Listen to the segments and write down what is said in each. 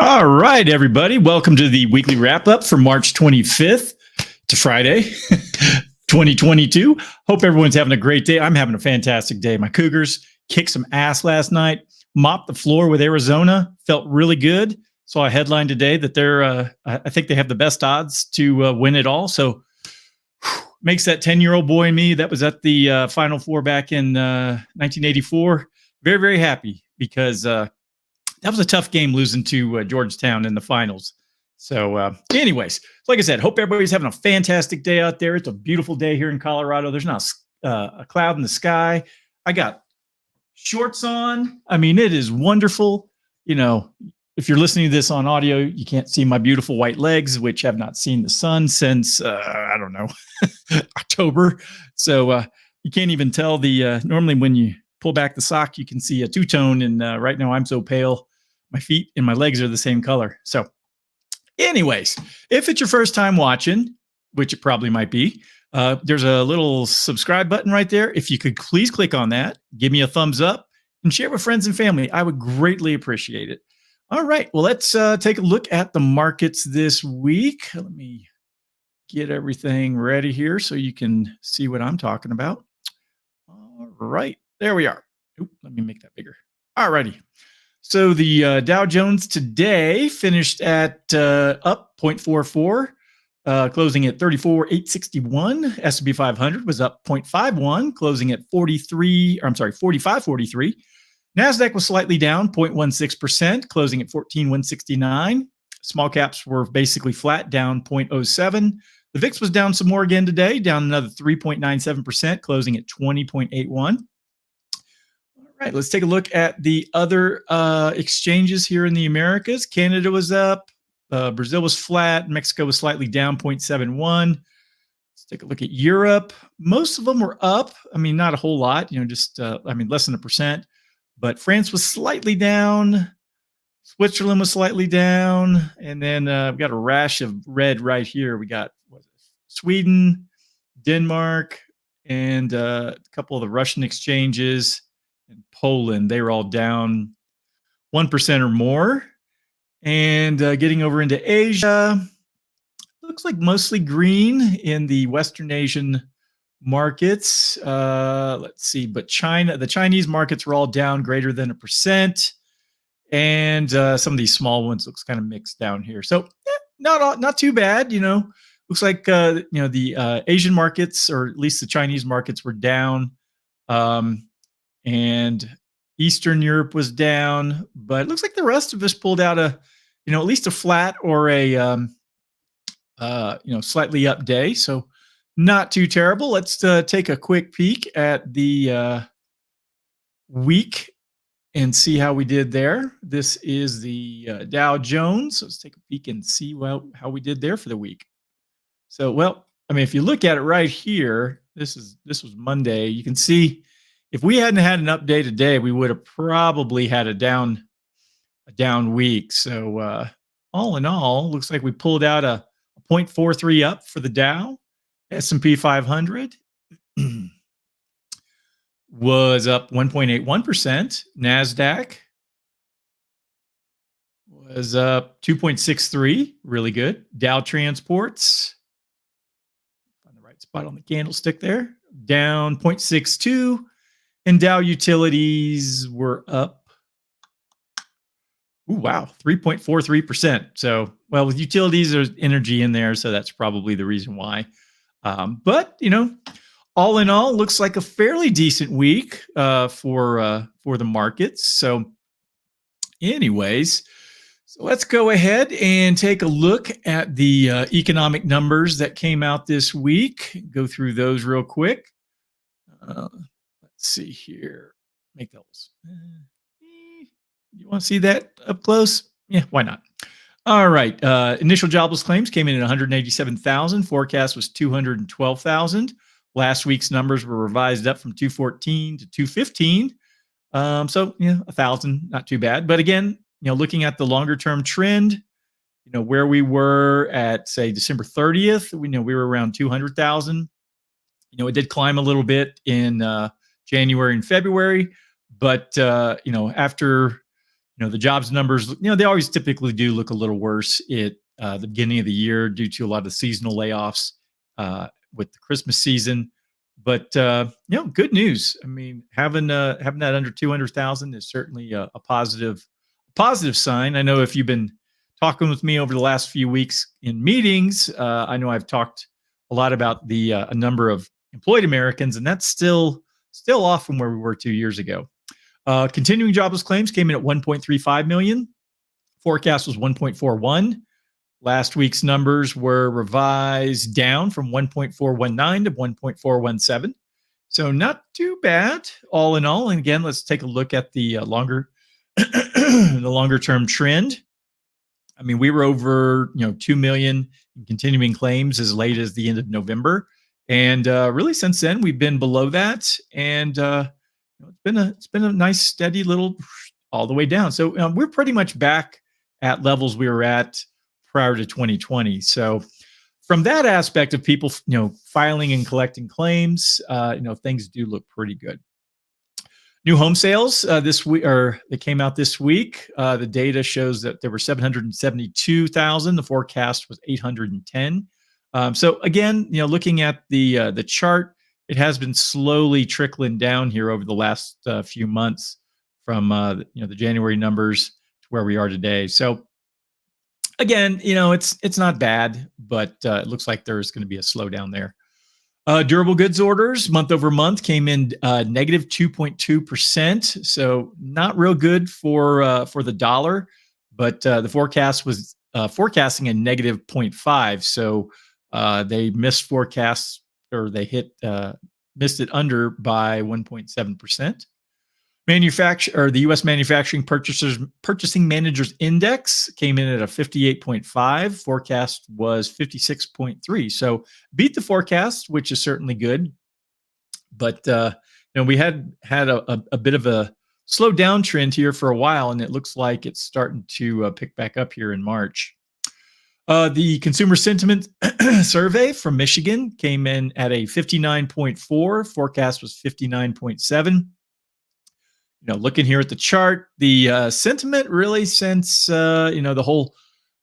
All right, everybody. Welcome to the weekly wrap-up for March 25th to Friday, 2022. Hope everyone's having a great day. I'm having a fantastic day. My Cougars kicked some ass last night, mopped the floor with Arizona, felt really good. Saw a headline today that I think they have the best odds to win it all. So makes that 10-year-old boy in me that was at the Final Four back in 1984 very, very happy because that was a tough game losing to Georgetown in the finals. So anyways, like I said, hope everybody's having a fantastic day out there. It's a beautiful day here in Colorado. There's not a cloud in the sky. I got shorts on. I mean, it is wonderful. You know, if you're listening to this on audio, you can't see my beautiful white legs, which have not seen the sun since, I don't know, October. So you can't even tell normally when you pull back the sock, you can see a two-tone. And right now I'm so pale. My feet and my legs are the same color. So anyways, if it's your first time watching, which it probably might be, there's a little subscribe button right there. If you could please click on that, give me a thumbs up and share with friends and family. I would greatly appreciate it. All right. Well, let's take a look at the markets this week. Let me get everything ready here so you can see what I'm talking about. All right. There we are. Oop, let me make that bigger. All righty. So the Dow Jones today finished at up 0.44, closing at 34,861. S&P 500 was up 0.51, closing at 45.43. NASDAQ was slightly down 0.16%, closing at 14,169. Small caps were basically flat, down 0.07. The VIX was down some more again today, down another 3.97%, closing at 20.81. All right, let's take a look at the other exchanges here in the Americas. Canada was up, Brazil was flat, Mexico was slightly down 0.71. Let's take a look at Europe. Most of them were up. I mean, not a whole lot, just less than 1%. But France was slightly down. Switzerland was slightly down. And then we've got a rash of red right here. We got Sweden, Denmark, and a couple of the Russian exchanges. And Poland, they were all down 1% or more. And getting over into Asia, looks like mostly green in the Western Asian markets. Let's see, but the Chinese markets were all down greater than 1%. And some of these small ones looks kind of mixed down here. So not too bad, Looks like the Asian markets, or at least the Chinese markets, were down. And Eastern Europe was down, but it looks like the rest of us pulled out at least a flat or a, slightly up day. So not too terrible. Let's take a quick peek at the week and see how we did there. This is the Dow Jones. So let's take a peek and see how we did there for the week. So, if you look at it right here, this was Monday. You can see, if we hadn't had an update today, we would have probably had a down week. So all in all, looks like we pulled out a 0.43 up for the Dow. S&P 500 was up 1.81%. NASDAQ was up 2.63, really good. Dow Transports, find the right spot on the candlestick there, down 0.62. And Dow Utilities were up, 3.43%. So, with utilities, there's energy in there, so that's probably the reason why. But all in all, looks like a fairly decent week for the markets. So, anyways, let's go ahead and take a look at the economic numbers that came out this week. Go through those real quick. Let's see here. Make those. You want to see that up close? Yeah, why not? All right. Initial jobless claims came in at 187,000. Forecast was 212,000. Last week's numbers were revised up from 214 to 215. 1,000, not too bad. But again, looking at the longer term trend, where we were at, say, December 30th, we were around 200,000. It did climb a little bit in January and February, but after The jobs numbers, they always typically do look a little worse at the beginning of the year due to a lot of seasonal layoffs with the Christmas season. But good news. I mean, having that under 200,000 is certainly a positive sign. I know if you've been talking with me over the last few weeks in meetings, I know I've talked a lot about the a number of employed Americans, and that's still off from where we were 2 years ago. Continuing jobless claims came in at 1.35 million. Forecast was 1.41. Last week's numbers were revised down from 1.419 to 1.417. So not too bad, all in all. And again, let's take a look at the longer term trend. I mean, we were over 2 million in continuing claims as late as the end of November, and really since then we've been below that, and it's been a nice steady little all the way down. So we're pretty much back at levels we were at prior to 2020. So from that aspect of people, filing and collecting claims, things do look pretty good. New home sales this week, or they came out this week. The data shows that there were 772,000. The forecast was 810. So again, looking at the chart, it has been slowly trickling down here over the last few months from the January numbers to where we are today. So again, it's not bad, but it looks like there's going to be a slowdown there. Durable goods orders month over month came in negative 2.2%. So not real good for the dollar, but the forecast was forecasting a negative 0.5. So they missed forecasts, or they missed it under by 1.7%. The U.S. Manufacturing Purchasing Managers Index came in at a 58.5. Forecast was 56.3. So beat the forecast, which is certainly good. But we had a bit of a slow downtrend here for a while, and it looks like it's starting to pick back up here in March. The Consumer Sentiment Survey from Michigan came in at a 59.4. Forecast was 59.7. Looking here at the chart, the sentiment really since the whole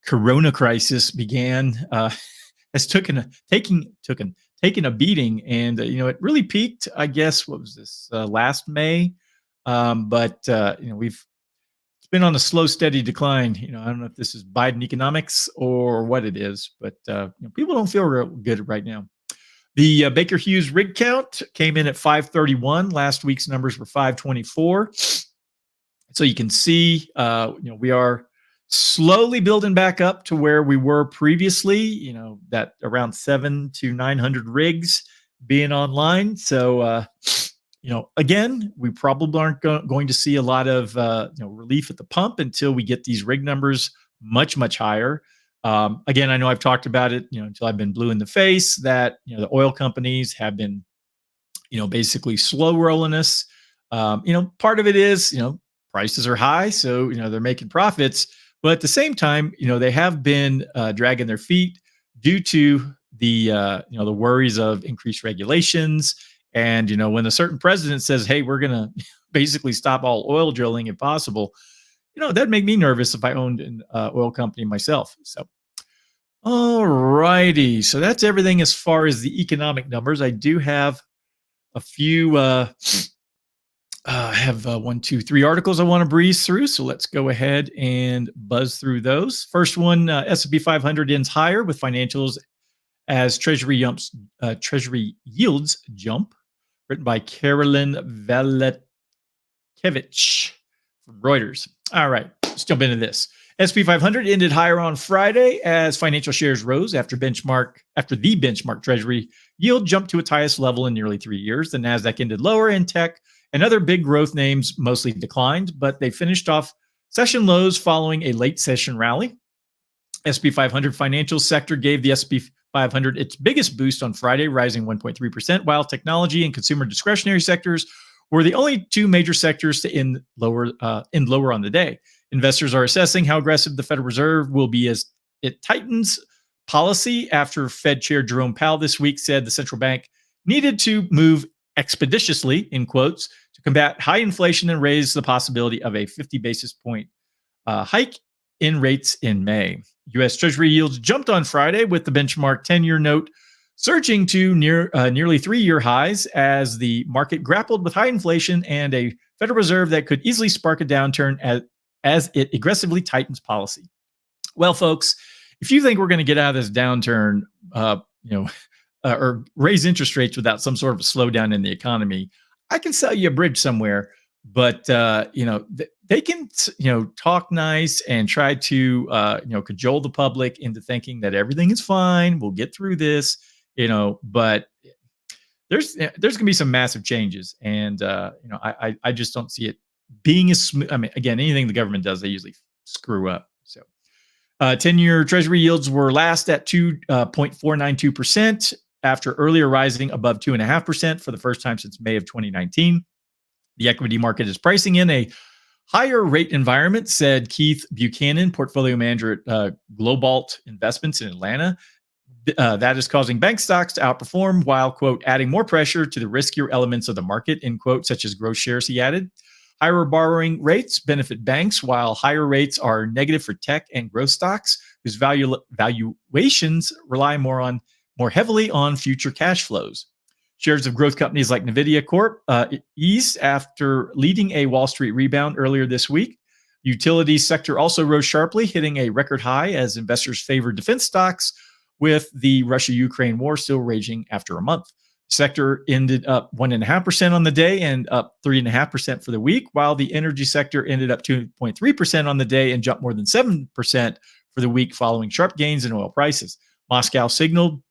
Corona crisis began has taken a beating, and it really peaked. I guess what was this last May, but it's been on a slow, steady decline. I don't know if this is Biden economics or what it is, but people don't feel real good right now. The Baker Hughes rig count came in at 531. Last week's numbers were 524. So you can see, we are slowly building back up to where we were previously, that around 700 to 900 rigs being online. So, again, we probably aren't going to see a lot of, relief at the pump until we get these rig numbers much, much higher. Again, I know I've talked about it, until I've been blue in the face, that, the oil companies have been, basically slow rolling us. Part of it is, prices are high, so, they're making profits. But at the same time, they have been dragging their feet due to the, the worries of increased regulations. And, when a certain president says, hey, we're going to basically stop all oil drilling if possible, that'd make me nervous if I owned an oil company myself. So, all righty. So that's everything as far as the economic numbers. I do have a few, I have 1, 2, 3 articles I want to breeze through. So let's go ahead and buzz through those. First one, S&P 500 ends higher with financials as Treasury yields jump. Written by Carolyn Velekevich from Reuters. All right, let's jump into this. S&P 500 ended higher on Friday as financial shares rose after the benchmark Treasury yield jumped to its highest level in nearly 3 years. The Nasdaq ended lower, and tech and other big growth names mostly declined, but they finished off session lows following a late session rally. S&P 500 financial sector gave the S&P 500 its biggest boost on Friday, rising 1.3%, while technology and consumer discretionary sectors were the only two major sectors to end lower on the day. Investors are assessing how aggressive the Federal Reserve will be as it tightens policy after Fed Chair Jerome Powell this week said the central bank needed to move expeditiously, in quotes, to combat high inflation and raise the possibility of a 50 basis point hike in rates in May. U.S. Treasury yields jumped on Friday with the benchmark 10-year note surging to nearly 3-year highs as the market grappled with high inflation and a Federal Reserve that could easily spark a downturn as it aggressively tightens policy. Well, folks, if you think we're going to get out of this downturn, or raise interest rates without some sort of a slowdown in the economy, I can sell you a bridge somewhere. But they can talk nice and try to cajole the public into thinking that everything is fine. We'll get through this. But there's going to be some massive changes, and I just don't see it being as smooth. I mean, again, anything the government does, they usually screw up. So, 10-year Treasury yields were last at 2.492% after earlier rising above 2.5% for the first time since May of 2019. The equity market is pricing in a higher rate environment, said Keith Buchanan, portfolio manager at Globalt Investments in Atlanta. That is causing bank stocks to outperform while, quote, adding more pressure to the riskier elements of the market, end quote, such as growth shares, he added. Higher borrowing rates benefit banks, while higher rates are negative for tech and growth stocks, whose valuations rely more heavily on future cash flows. Shares of growth companies like NVIDIA Corp eased after leading a Wall Street rebound earlier this week. Utilities sector also rose sharply, hitting a record high as investors favored defense stocks, with the Russia-Ukraine war still raging after a month. The sector ended up 1.5% on the day and up 3.5% for the week, while the energy sector ended up 2.3% on the day and jumped more than 7% for the week following sharp gains in oil prices. Moscow signaled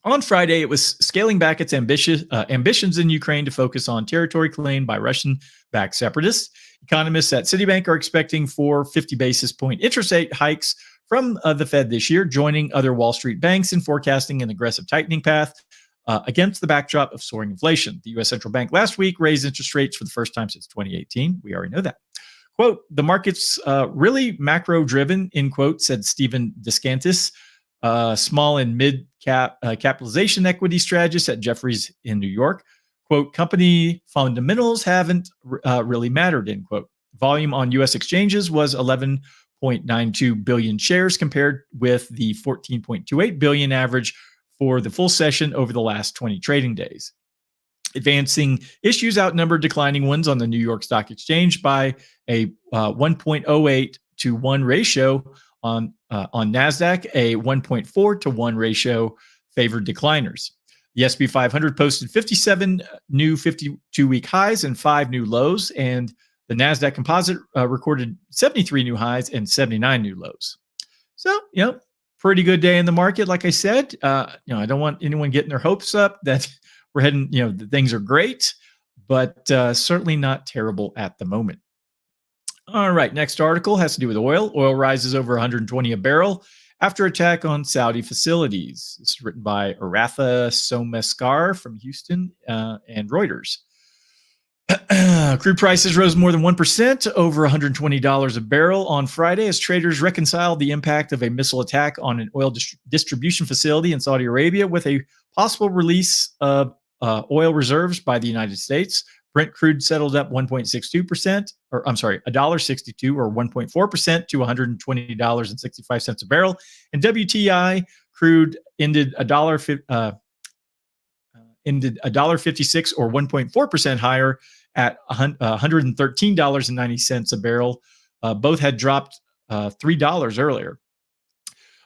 on Friday it was scaling back its ambitions in Ukraine to focus on territory claimed by Russian-backed separatists. Economists at Citibank are expecting 4 50 basis point interest rate hikes from the Fed this year, joining other Wall Street banks in forecasting an aggressive tightening path against the backdrop of soaring inflation. The U.S. Central Bank last week raised interest rates for the first time since 2018. We already know that. Quote, the market's really macro-driven, end quote, said Stephen Descantis, small and mid-cap capitalization equity strategist at Jefferies in New York. Quote, company fundamentals haven't really mattered, end quote. Volume on U.S. exchanges was 11.92 billion shares compared with the 14.28 billion average for the full session over the last 20 trading days. Advancing issues outnumbered declining ones on the New York Stock Exchange by a 1.08 to 1 ratio. On NASDAQ, a 1.4 to 1 ratio favored decliners. The SP 500 posted 57 new 52-week highs and 5 new lows, and the NASDAQ composite recorded 73 new highs and 79 new lows. So, pretty good day in the market. Like I said, I don't want anyone getting their hopes up that we're heading, that things are great, but certainly not terrible at the moment. All right, next article has to do with oil. Oil rises over 120 a barrel after attack on Saudi facilities. This is written by Aratha Someskar from Houston and Reuters. Crude prices rose more than 1%, over $120 a barrel on Friday as traders reconciled the impact of a missile attack on an oil distribution facility in Saudi Arabia with a possible release of oil reserves by the United States. Brent crude settled up 1.62%, or I'm sorry, $1.62 or 1.4% to $120.65 a barrel. And WTI crude ended $1.56 or 1.4% higher at $113.90 a barrel. Both had dropped $3 earlier.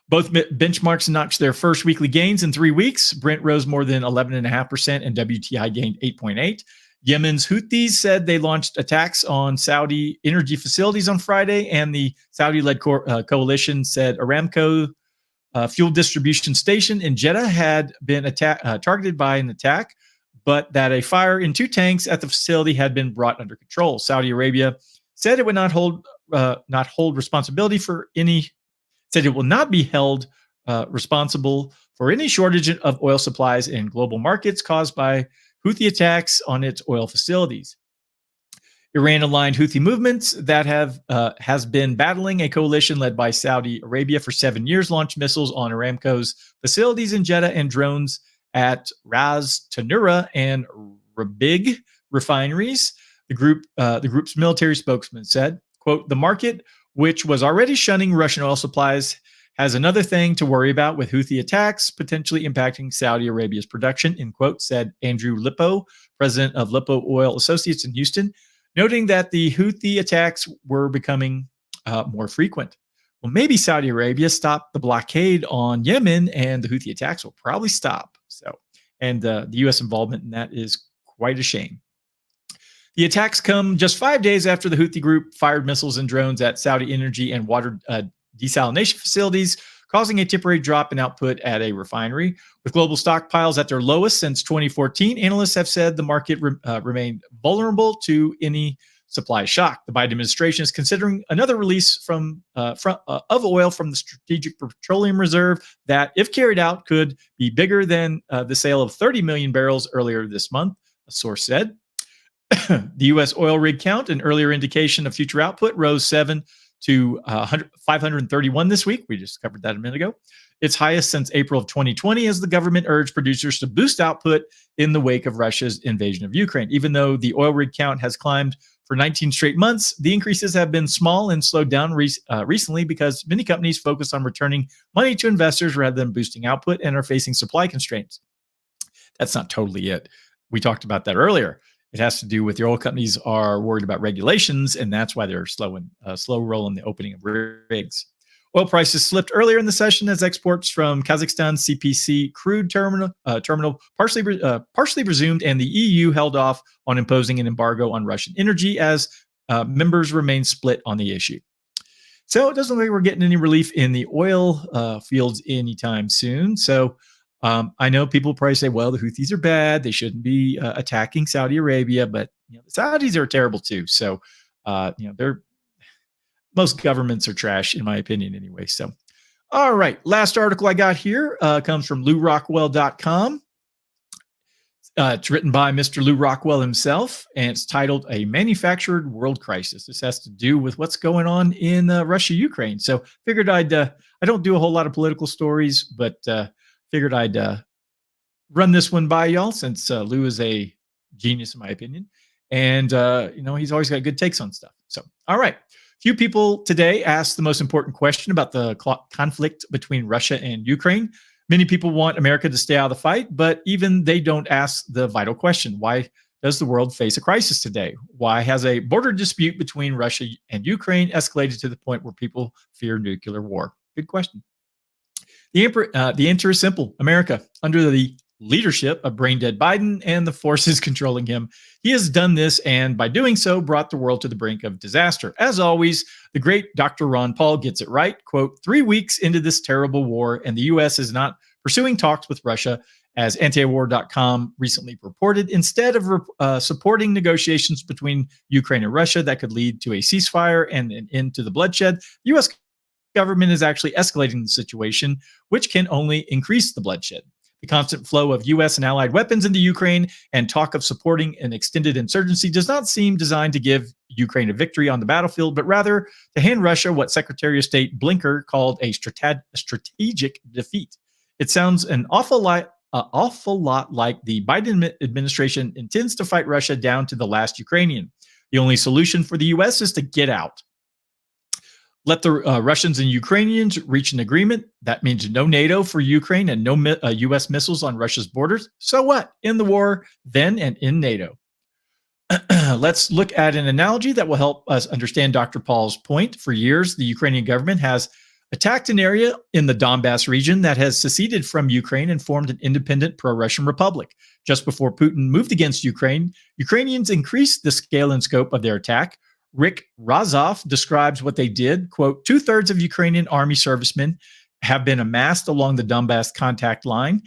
Both benchmarks notched their first weekly gains in 3 weeks. Brent rose more than 11.5% and WTI gained 8.8%. Yemen's Houthis said they launched attacks on Saudi energy facilities on Friday, and the Saudi-led coalition said Aramco fuel distribution station in Jeddah had been targeted by an attack, but that a fire in 2 tanks at the facility had been brought under control. Saudi Arabia said it would not hold responsibility for any. Said it will not be held responsible for any shortage of oil supplies in global markets caused by Houthi attacks on its oil facilities. Iran-aligned Houthi movements that has been battling a coalition led by Saudi Arabia for 7 years launched missiles on Aramco's facilities in Jeddah and drones at Ras Tanura and Rabigh refineries. The group's military spokesman said, quote, the market which was already shunning Russian oil supplies, has another thing to worry about with Houthi attacks potentially impacting Saudi Arabia's production, in quote, said Andrew Lippo, president of Lippo Oil Associates in Houston, noting that the Houthi attacks were becoming more frequent. Well, maybe Saudi Arabia stopped the blockade on Yemen and the Houthi attacks will probably stop. And the U.S. involvement in that is quite a shame. The attacks come just 5 days after the Houthi group fired missiles and drones at Saudi energy and water desalination facilities, causing a temporary drop in output at a refinery. With global stockpiles at their lowest since 2014, analysts have said the market remained vulnerable to any supply shock. The Biden administration is considering another release of oil from the Strategic Petroleum Reserve that, if carried out, could be bigger than the sale of 30 million barrels earlier this month, a source said. The U.S. oil rig count, an earlier indication of future output, rose 7 to 531 this week. We just covered that a minute ago. Its highest since April of 2020, as the government urged producers to boost output in the wake of Russia's invasion of Ukraine. Even though the oil rig count has climbed for 19 straight months, the increases have been small and slowed down recently because many companies focus on returning money to investors rather than boosting output and are facing supply constraints. That's not totally it. We talked about that earlier. It has to do with the oil companies are worried about regulations, and that's why they're slow rolling the opening of rigs. Oil prices slipped earlier in the session as exports from Kazakhstan's CPC crude terminal partially resumed, and the EU held off on imposing an embargo on Russian energy as members remain split on the issue. So it doesn't look like we're getting any relief in the oil fields anytime soon. So I know people probably say, well, the Houthis are bad. They shouldn't be attacking Saudi Arabia, but the Saudis are terrible too. So, most governments are trash, in my opinion, anyway. So, all right. Last article I got here comes from LouRockwell.com. It's written by Mr. Lou Rockwell himself, and it's titled "A Manufactured World Crisis." This has to do with what's going on in Russia-Ukraine. So, figured I don't do a whole lot of political stories, but figured I'd run this one by y'all since Lou is a genius, in my opinion. And, he's always got good takes on stuff. So, all right. Few people today asked the most important question about the conflict between Russia and Ukraine. Many people want America to stay out of the fight, but even they don't ask the vital question. Why does the world face a crisis today? Why has a border dispute between Russia and Ukraine escalated to the point where people fear nuclear war? Good question. The answer is simple. America, under the leadership of brain-dead Biden and the forces controlling him, he has done this, and by doing so, brought the world to the brink of disaster. As always, the great Dr. Ron Paul gets it right. Quote, 3 weeks into this terrible war, and the U.S. is not pursuing talks with Russia, as antiwar.com recently reported, instead of supporting negotiations between Ukraine and Russia that could lead to a ceasefire and an end to the bloodshed. The U.S. government is actually escalating the situation, which can only increase the bloodshed. The constant flow of U.S. and allied weapons into Ukraine and talk of supporting an extended insurgency does not seem designed to give Ukraine a victory on the battlefield, but rather to hand Russia what Secretary of State Blinken called a strategic defeat. It sounds an awful lot like the Biden administration intends to fight Russia down to the last Ukrainian. The only solution for the U.S. is to get out. Let the Russians and Ukrainians reach an agreement. That means no NATO for Ukraine and no U.S. missiles on Russia's borders. So what? In the war, then, and in NATO. Let's look at an analogy that will help us understand Dr. Paul's point. For years, the Ukrainian government has attacked an area in the Donbass region that has seceded from Ukraine and formed an independent pro-Russian republic. Just before Putin moved against Ukraine, Ukrainians increased the scale and scope of their attack. Rick Razov describes what they did. Quote, 2/3 of Ukrainian army servicemen have been amassed along the Donbass contact line.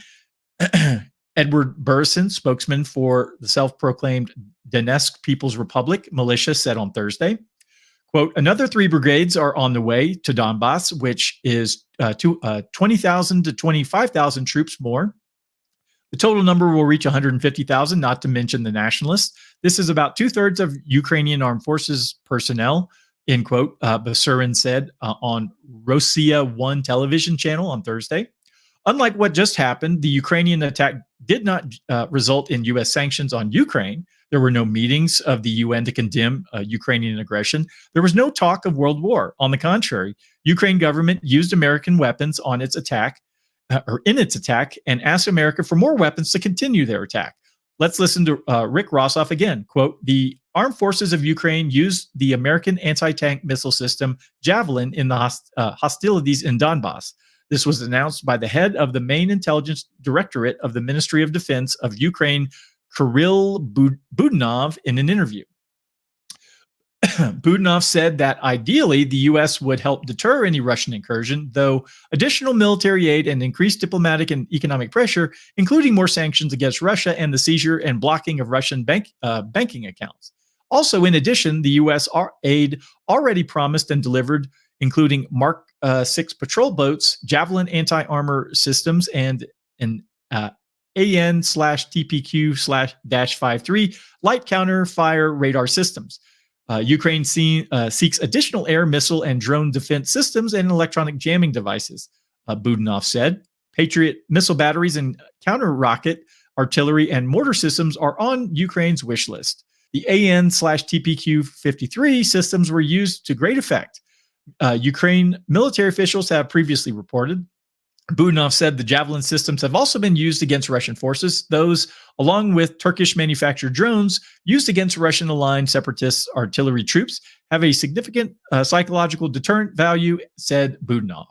Edward Burson, spokesman for the self-proclaimed Donetsk People's Republic militia, said on Thursday, quote, another 3 brigades are on the way to Donbass, which is 20,000 to 25,000 troops more. The total number will reach 150,000, not to mention the nationalists. This is about 2/3 of Ukrainian armed forces personnel, end quote, Basurin said on Rossiya 1 television channel on Thursday. Unlike what just happened, the Ukrainian attack did not result in U.S. sanctions on Ukraine. There were no meetings of the UN to condemn Ukrainian aggression. There was no talk of world war. On the contrary, Ukraine government used American weapons on its attack or in its attack and asked America for more weapons to continue their attack. Let's listen to Rick Rossoff again. Quote, the armed forces of Ukraine used the American anti-tank missile system Javelin in the hostilities in Donbass. This was announced by the head of the main intelligence directorate of the Ministry of Defense of Ukraine, Kirill Budanov, in an interview. Budanov said that ideally the U.S. would help deter any Russian incursion, though additional military aid and increased diplomatic and economic pressure, including more sanctions against Russia and the seizure and blocking of Russian banking accounts. Also, in addition, the U.S. aid already promised and delivered, including Mark 6 patrol boats, Javelin anti-armor systems, and an AN/TPQ/-53 light counter fire radar systems. Ukraine seeks additional air, missile, and drone defense systems and electronic jamming devices, Budanov said. Patriot missile batteries and counter-rocket artillery and mortar systems are on Ukraine's wish list. The AN/TPQ-53 systems were used to great effect. Ukraine military officials have previously reported. Budanov said the Javelin systems have also been used against Russian forces. Those, along with Turkish-manufactured drones used against Russian-aligned separatist artillery troops, have a significant psychological deterrent value, said Budanov.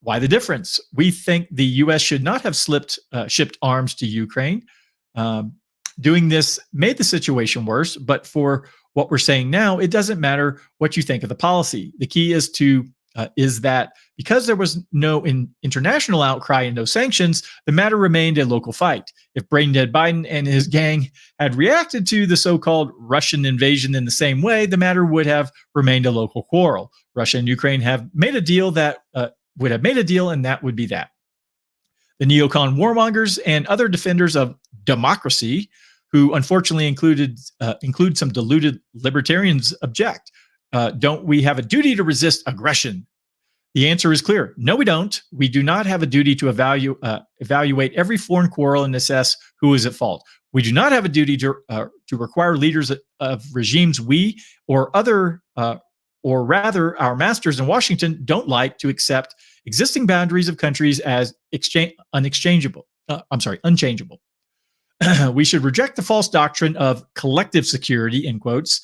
Why the difference? We think the U.S. should not have shipped arms to Ukraine. Doing this made the situation worse, but for what we're saying now, it doesn't matter what you think of the policy. The key is that because there was no international outcry and no sanctions, the matter remained a local fight. If brain-dead Biden and his gang had reacted to the so-called Russian invasion in the same way, the matter would have remained a local quarrel. Russia and Ukraine have made a deal that would have made a deal, and that would be that. The neocon warmongers and other defenders of democracy, who unfortunately include some deluded libertarians, object. Don't we have a duty to resist aggression? The answer is clear. No, we don't. We do not have a duty to evaluate every foreign quarrel and assess who is at fault. We do not have a duty to require leaders of regimes we or rather our masters in Washington don't like to accept existing boundaries of countries as unchangeable. We should reject the false doctrine of collective security, in quotes,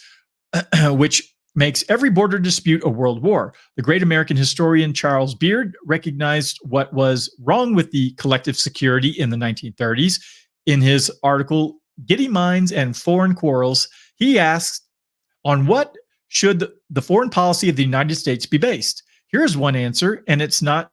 which makes every border dispute a world war. The great American historian Charles Beard recognized what was wrong with the collective security in the 1930s. In his article, Giddy Minds and Foreign Quarrels, he asked, on what should the foreign policy of the United States be based? Here's one answer, and it's not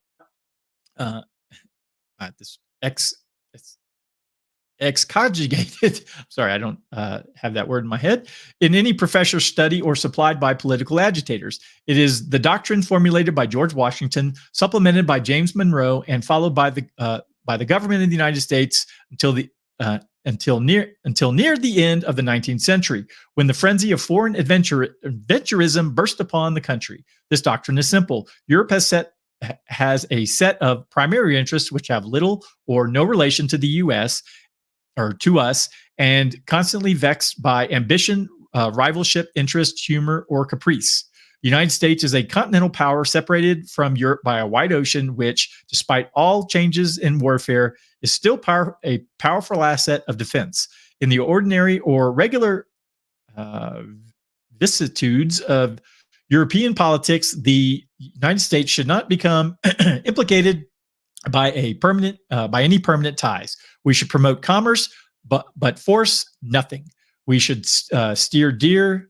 excogitated. Sorry, I don't have that word in my head. In any professor study or supplied by political agitators. It is the doctrine formulated by George Washington, supplemented by James Monroe, and followed by the government of the United States until near the end of the 19th century, when the frenzy of foreign adventurism burst upon the country. This doctrine is simple. Europe has a set of primary interests which have little or no relation to the U.S. or to us, and constantly vexed by ambition, rivalship, interest, humor, or caprice. The United States is a continental power separated from Europe by a wide ocean, which, despite all changes in warfare, is still a powerful asset of defense. In the ordinary or regular vicissitudes of European politics, the United States should not become implicated by any permanent ties. We should promote commerce, but force nothing. We should steer dear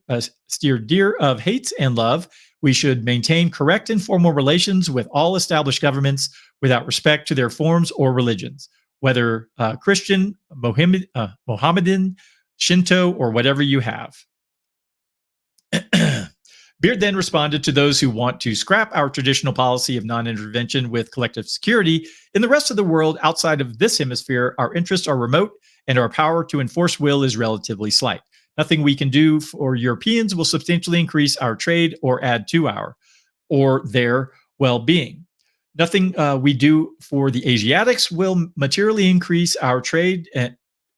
of hate and love. We should maintain correct and formal relations with all established governments without respect to their forms or religions, whether Christian, Mohammedan, Shinto, or whatever you have. Beard then responded to those who want to scrap our traditional policy of non-intervention with collective security. In the rest of the world outside of this hemisphere, our interests are remote and our power to enforce will is relatively slight. Nothing we can do for Europeans will substantially increase our trade or add to our or their well-being. Nothing we do for the Asiatics will materially increase our trade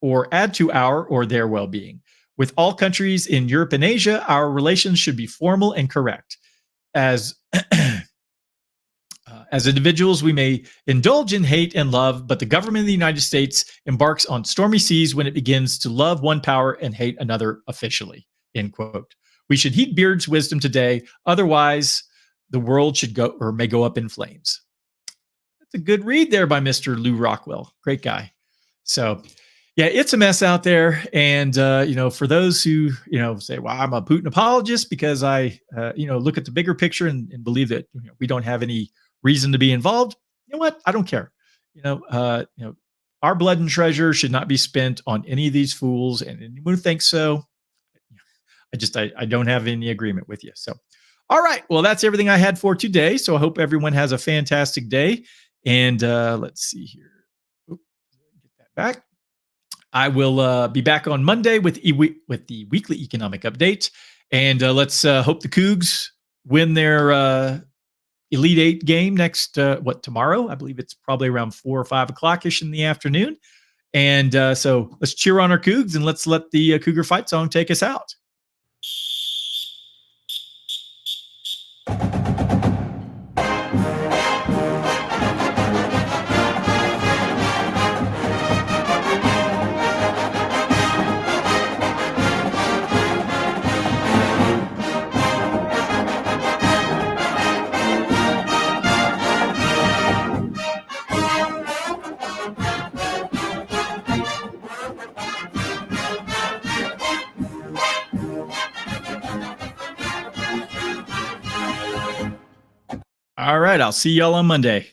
or add to our or their well-being. With all countries in Europe and Asia, our relations should be formal and correct. As as individuals, we may indulge in hate and love, but the government of the United States embarks on stormy seas when it begins to love one power and hate another officially. End quote. We should heed Beard's wisdom today. Otherwise, the world should go or may go up in flames. That's a good read there by Mr. Lou Rockwell. Great guy. So, yeah, it's a mess out there. And, for those who, say, well, I'm a Putin apologist because I, look at the bigger picture and believe that we don't have any reason to be involved. You know what? I don't care. Our blood and treasure should not be spent on any of these fools. And anyone who thinks so, I don't have any agreement with you. So, all right. Well, that's everything I had for today. So I hope everyone has a fantastic day. And let's see here. Get that back. I will be back on Monday with the weekly economic update. And let's hope the Cougs win their Elite Eight game next, tomorrow? I believe it's probably around 4 or 5 o'clock-ish in the afternoon. And so let's cheer on our Cougs and let's let the Cougar Fight Song take us out. All right. I'll see y'all on Monday.